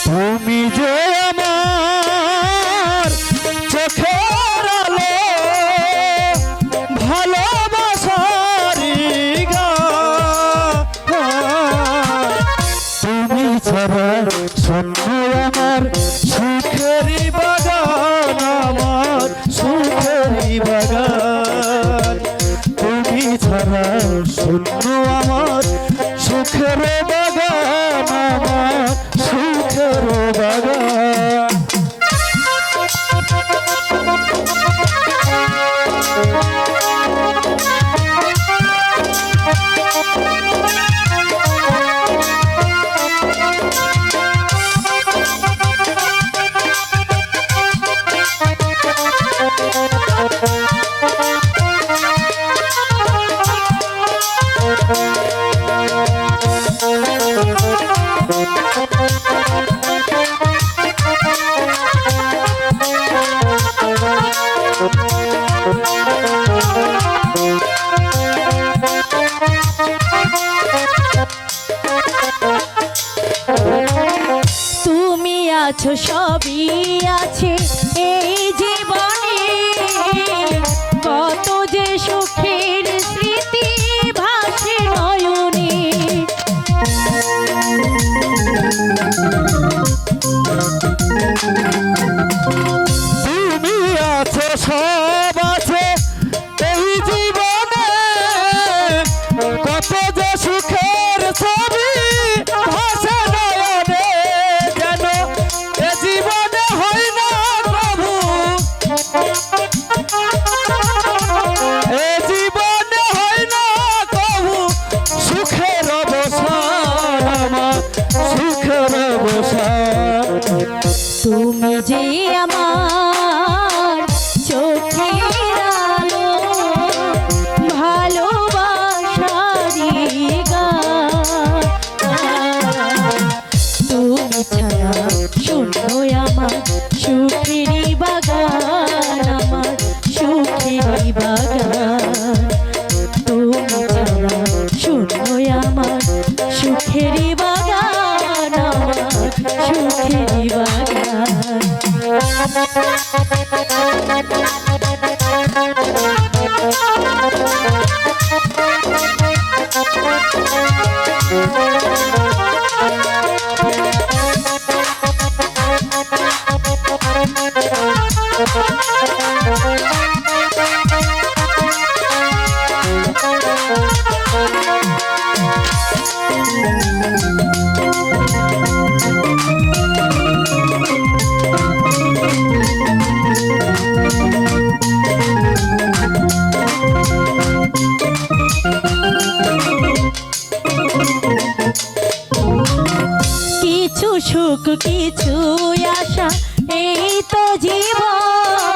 তুমি যে আমার চোখের আলো ভালোবাসারি গান তুমি ছাড়া শূন্য আমার সুখেরই বাগান আমার সুখেরই বাগান তুমি ছাড়া শূন্য আমার সুখের বাগান আমার সুখের বাগান তুমি আছো সবই আছে এই জীবনে কত যে সুখের স্মৃতি ভাসে নয়নে তুমি আছো সব আছে এই জীবনে কত যে সুখের ছবি ভাসে নয়নে যেন এ জীবনে হয় না প্রভু এ জীবনে হয় না প্রভু সুখের অবসান আমার সুখের অবসান তুমি যে আমার চোখের আলো ভালোবাসারি গান তুমি ছাড়া শূন্য আমার সুখেরই বাগান আমার সুখেরই বাগান তুমি ছাড়া শূন্য আমার সুখেরই বাগান আমার সুখেরই বাগান কিছু সুখ কিছু আশা এই তো জীবন